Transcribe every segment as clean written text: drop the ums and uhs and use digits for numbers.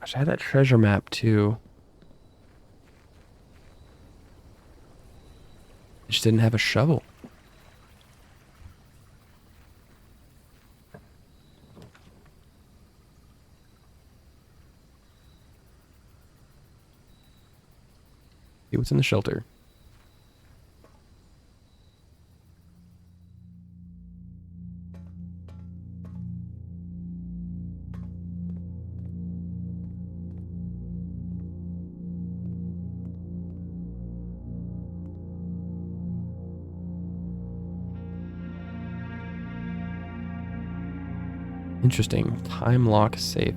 Gosh, I had that treasure map too. I just didn't have a shovel. See what's in the shelter. Interesting. Time lock safe.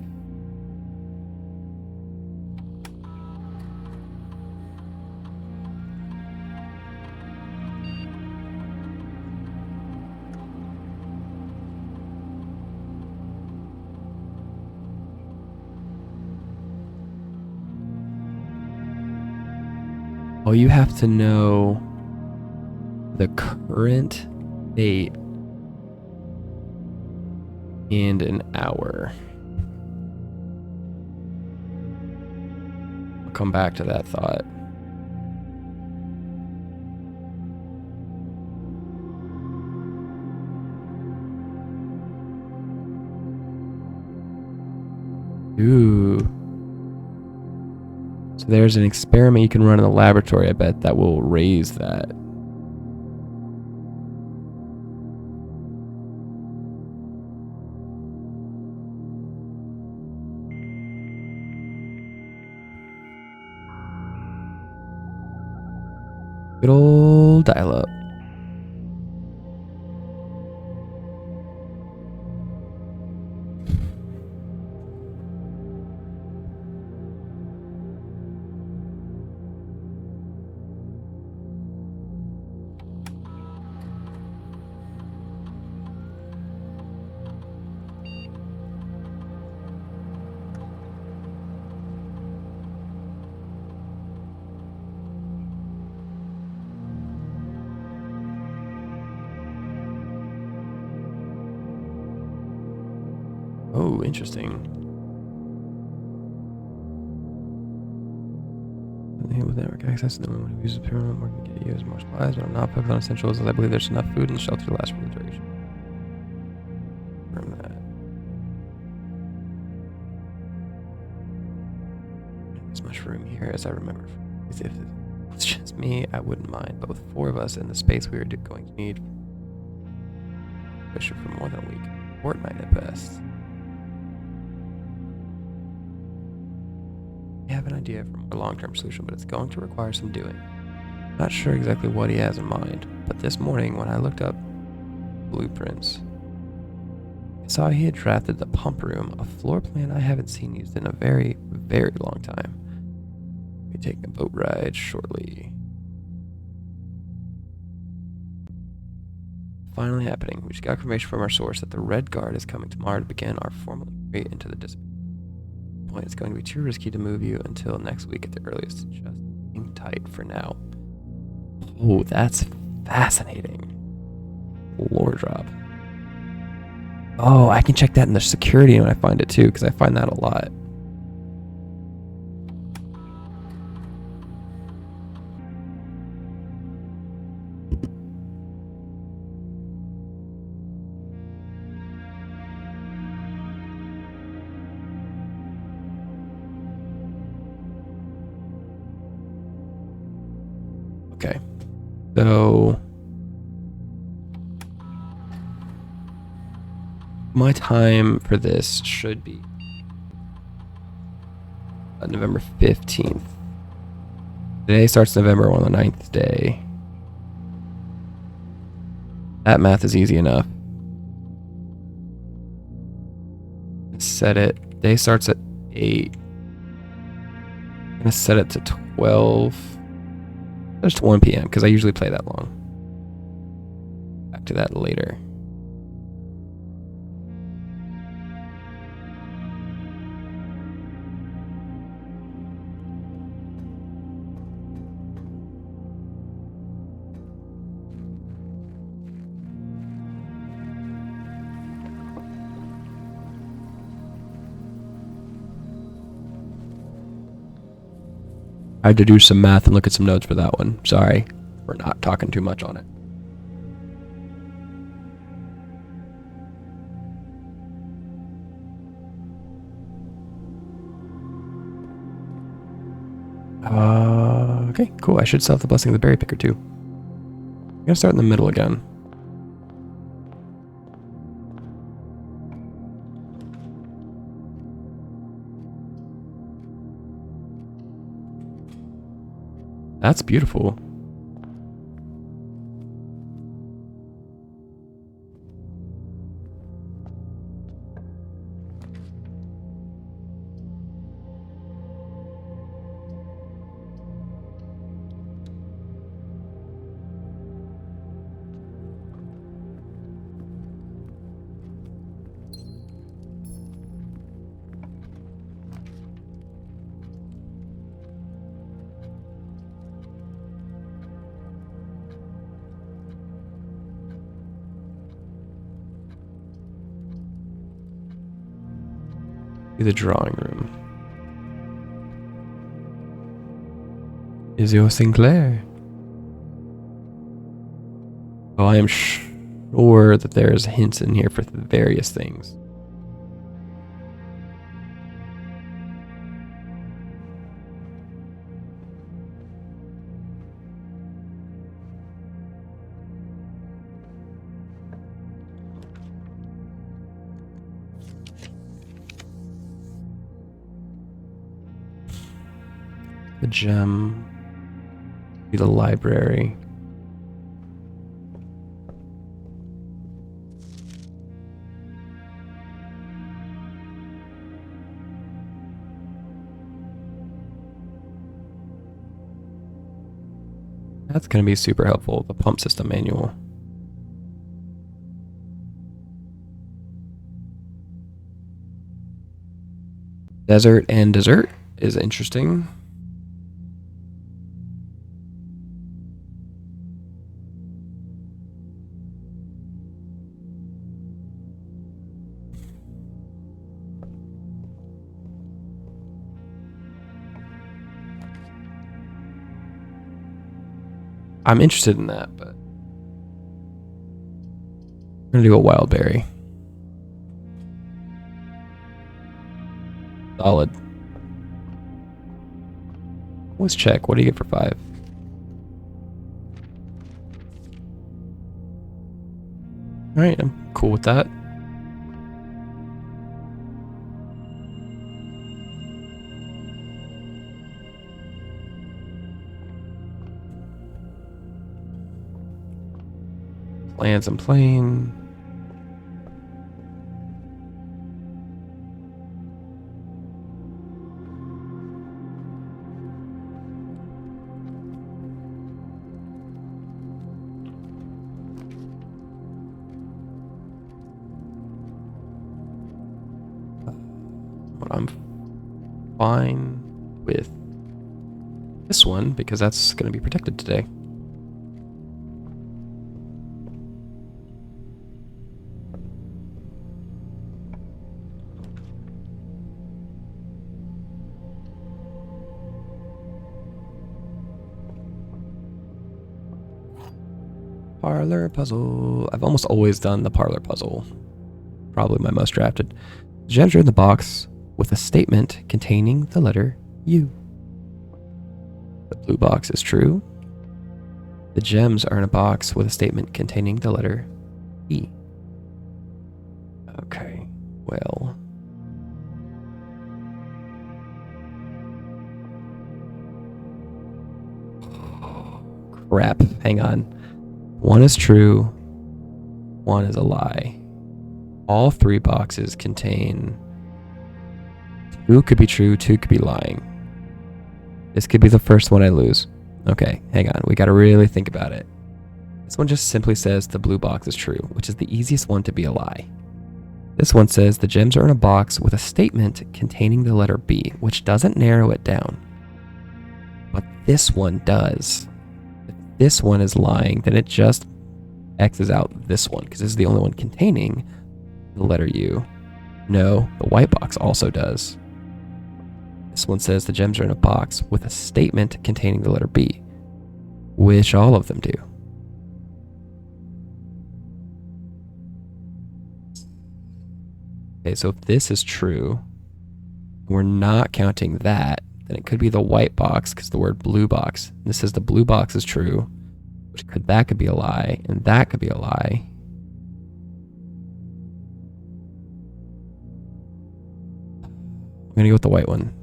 Oh, you have to know the current date and an hour. I'll come back to that thought. Ooh. So there's an experiment you can run in the laboratory, I bet, that will raise that. Good old dial-up. Oh, interesting. With network access, no one who uses pyramid more can get used more supplies, but I'm not focused on essentials as I believe there's enough food and shelter to last for the duration. Confirm that. As much room here as I remember. If it was just me, I wouldn't mind, but with 4 of us and the space we are going to need, especially for more than a week, fortnight at best. I have an idea for a more long-term solution, but it's going to require some doing. Not sure exactly what he has in mind, but this morning when I looked up blueprints, I saw he had drafted the pump room, a floor plan I haven't seen used in a very, very long time. We'll be taking a boat ride shortly. Finally happening. We just got confirmation from our source that the Red Guard is coming tomorrow to begin our formal entry into the district. It's going to be too risky to move you until next week at the earliest. Just hang tight for now. Oh, that's fascinating. Lore drop. Oh, I can check that in the security when I find it too, because I find that a lot. Okay. So my time for this should be November 15th. Today starts November on the 9th day. That math is easy enough. Set it. Day starts at 8. I'm gonna set it to 12. Just 1 p.m. because I usually play that long. Back to that later. I had to do some math and look at some notes for that one. Sorry for not talking too much on it. Okay, cool. I should still have the blessing of the berry picker too. I'm gonna start in the middle again. That's beautiful. The drawing room. Is your Sinclair? Oh, I am sure that there's hints in here for various things. The gem. The library. That's going to be super helpful. The pump system manual. Desert and dessert is interesting. I'm interested in that, but I'm gonna do a wild berry. Solid. Let's check. What do you get for 5? Alright, I'm cool with that. Lands and plane. I'm fine with this one because that's going to be protected today. Parlor puzzle. I've almost always done the parlor puzzle. Probably my most drafted. Gems are in the box with a statement containing the letter U. The blue box is true. The gems are in a box with a statement containing the letter E. Okay, well. Crap, hang on. One is true, one is a lie. All 3 boxes contain 2 could be true, 2 could be lying. This could be the first one I lose. Okay, hang on. We got to really think about it. This one just simply says the blue box is true, which is the easiest one to be a lie. This one says the gems are in a box with a statement containing the letter B, which doesn't narrow it down. But this one does. If this one is lying, then it just X's out this one, because this is the only one containing the letter U. No, the white box also does. This one says the gems are in a box with a statement containing the letter B, which all of them do. Okay, so if this is true, we're not counting that, then it could be the white box because the word blue box. This says the blue box is true, which that could be a lie, and that could be a lie. I'm gonna go with the white one.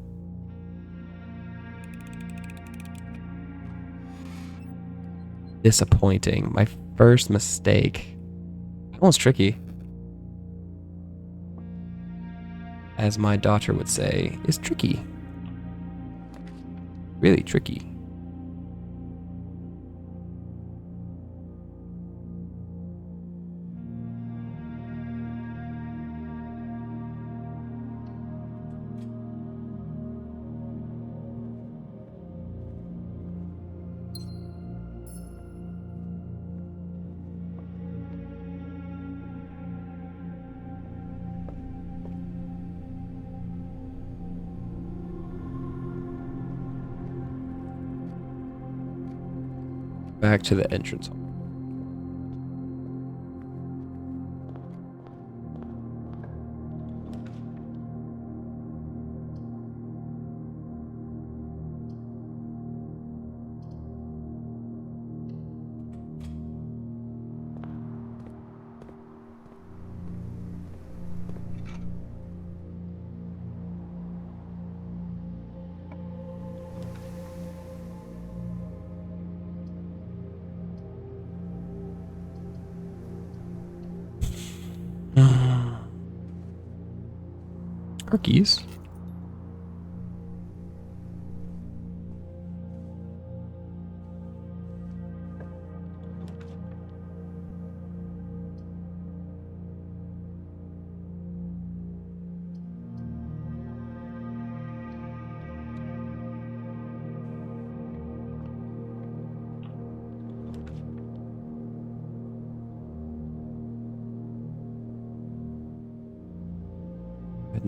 Disappointing. My first mistake. That one's tricky. As my daughter would say, is tricky. Really tricky. Back to the entrance hall. Cookies.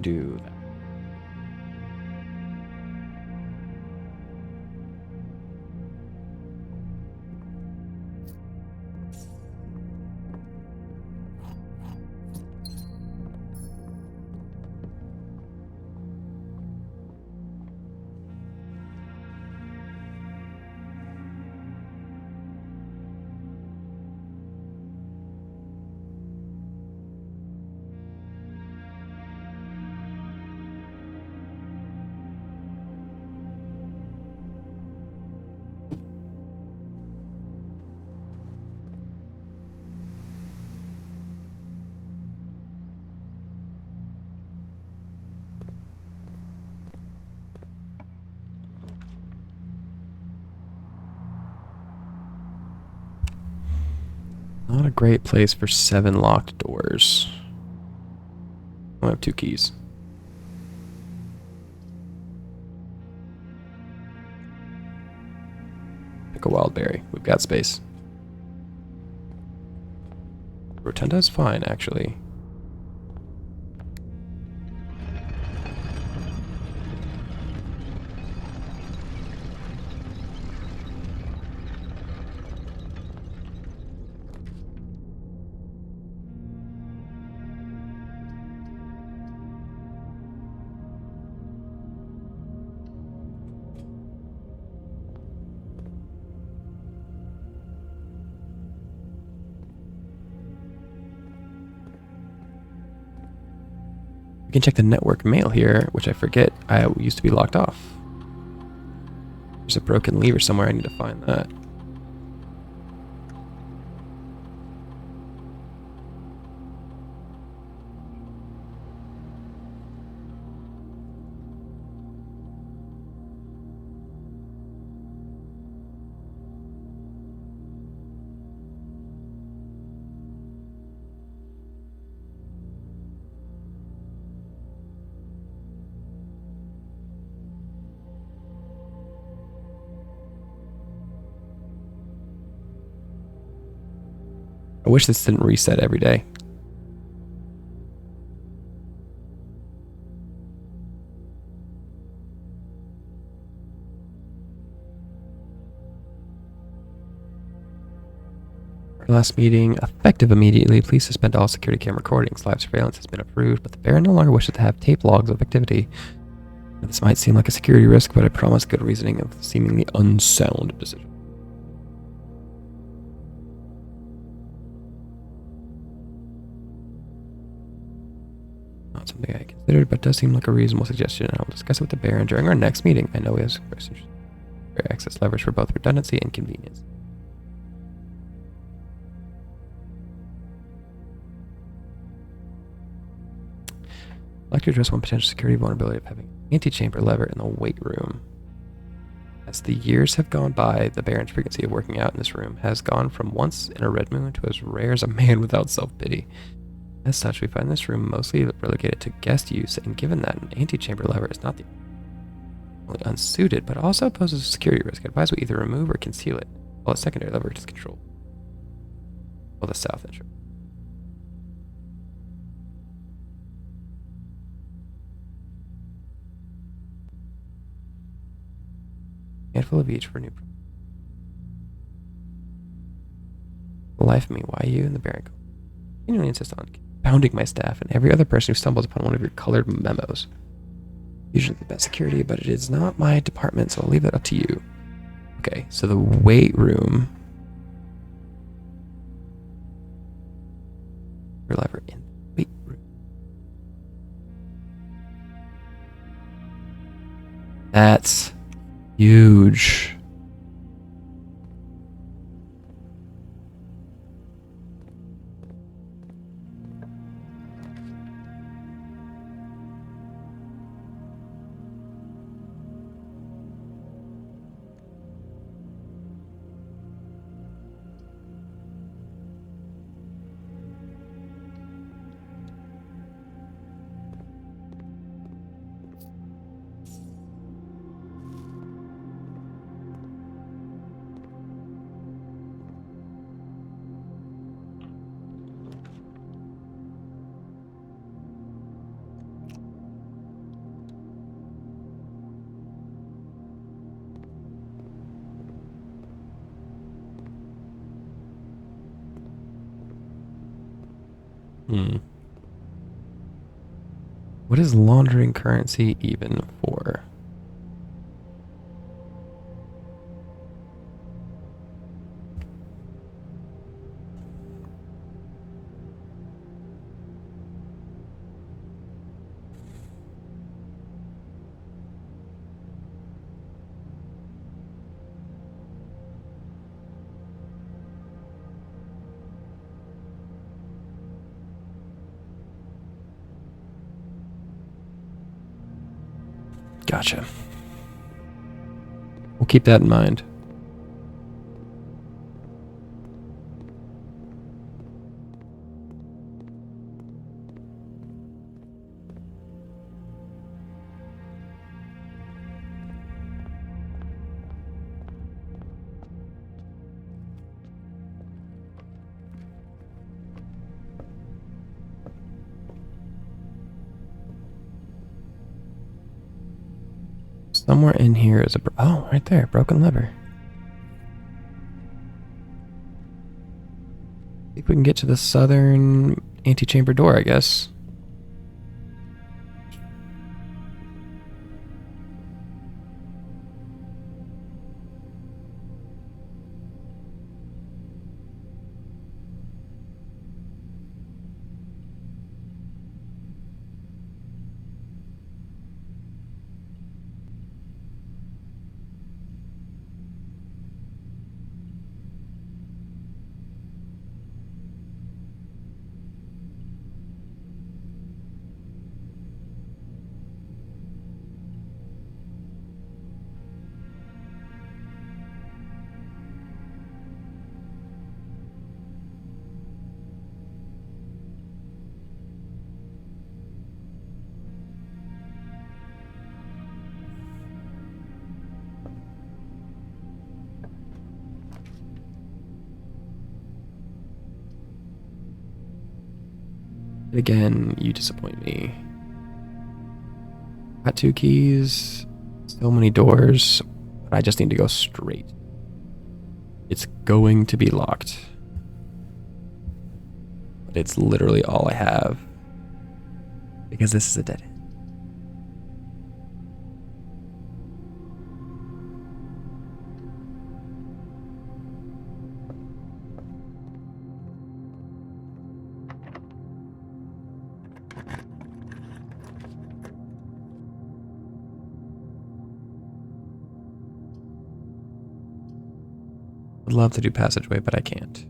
Do that. Not a great place for 7 locked doors. I have 2 keys. Pick a wild berry. We've got space. Rotunda is fine, actually. We can check the network mail here, which I forget I used to be locked off. There's a broken lever somewhere. I need to find that. I wish this didn't reset every day. Our last meeting, effective immediately. Please suspend all security camera recordings. Live surveillance has been approved, but the Baron no longer wishes to have tape logs of activity. This might seem like a security risk, but I promise good reasoning of seemingly unsound decision. Not something I considered, but does seem like a reasonable suggestion, and I will discuss it with the Baron during our next meeting. I know he has access leverage for both redundancy and convenience. I'd like to address one potential security vulnerability of having an antechamber lever in the weight room. As the years have gone by, the Baron's frequency of working out in this room has gone from once in a red moon to as rare as a man without self-pity. As such, we find this room mostly relegated to guest use, and given that an antechamber lever is not only unsuited, but also poses a security risk, I advise we either remove or conceal it, while a secondary lever is controlled. Well, the south entrance. Handful of each for new. The life of me, why you and the Baron continually insist on pounding my staff and every other person who stumbles upon one of your colored memos. Usually the best security, but it is not my department, so I'll leave that up to you. Okay, so the weight room. Your lever in the weight room. That's huge. What is laundering currency even for? Gotcha. We'll keep that in mind. Somewhere in here is a... oh, right there. Broken lever. I think we can get to the southern antechamber door, I guess. Again, you disappoint me. Got 2 keys, so many doors, but I just need to go straight. It's going to be locked. But it's literally all I have. Because this is a dead end. I'd love to do passageway, but I can't.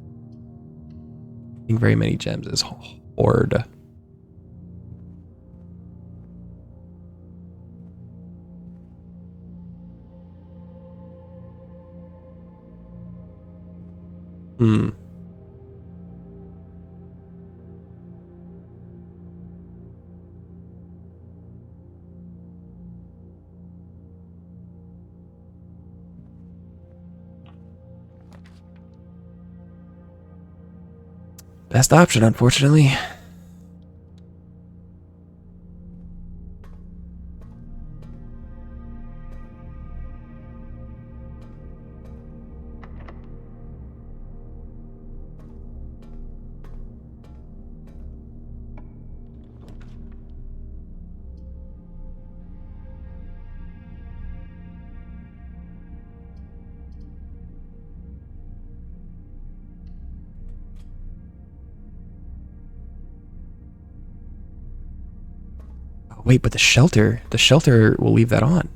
I think very many gems is horde. Hmm. Best option, unfortunately. Oh, wait, but the shelter will leave that on.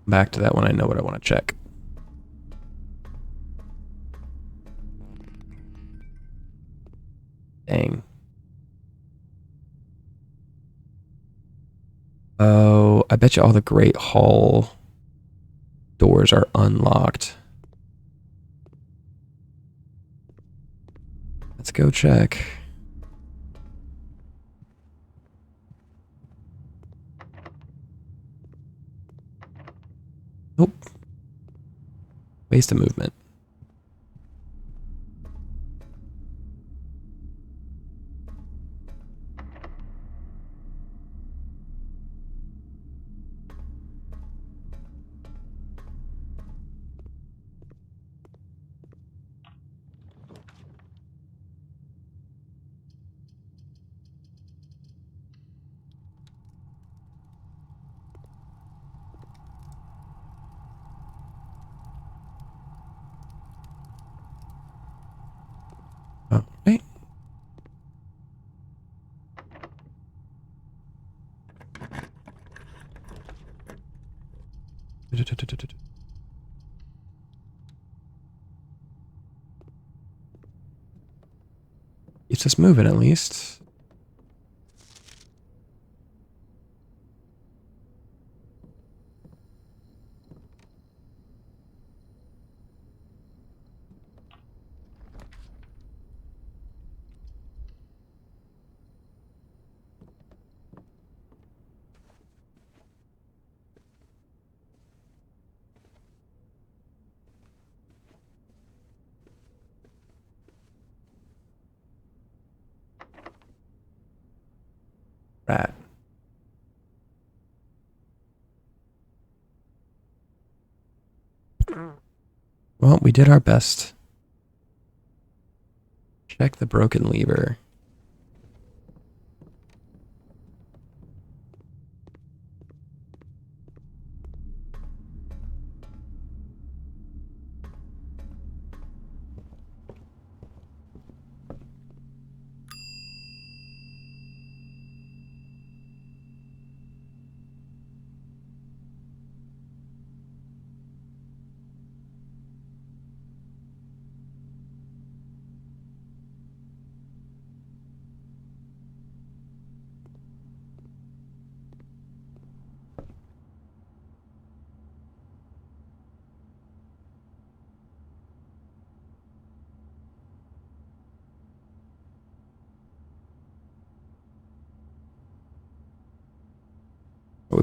Back to that when I know what I want to check. Dang. Oh, I bet you all the Great Hall doors are unlocked. Let's go check. Nope. Waste of movement. Oh, wait. It's just moving at least. Rat. Well, we did our best. Check the broken lever.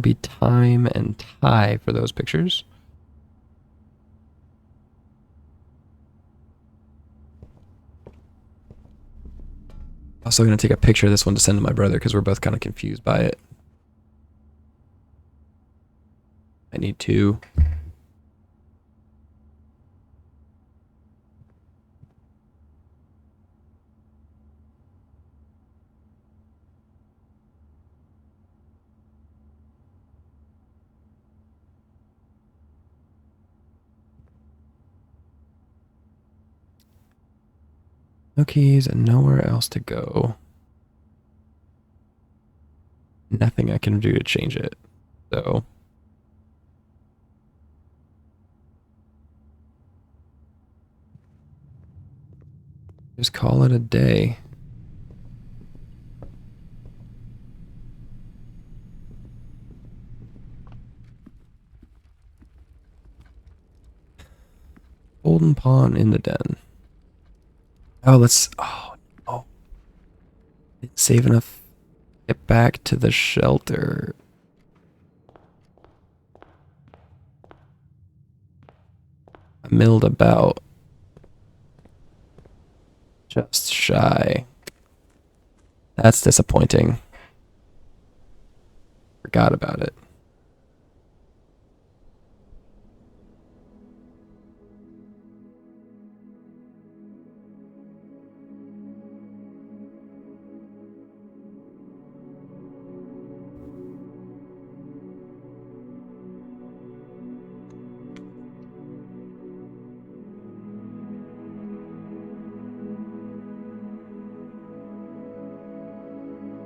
be time and tie for those pictures. Also going to take a picture of this one to send to my brother because we're both kind of confused by it. I need two. No keys and nowhere else to go. Nothing I can do to change it. So just call it a day. Golden pawn in the den. Oh, let's. Oh. Didn't save enough. Get back to the shelter. I milled about. Just shy. That's disappointing. Forgot about it.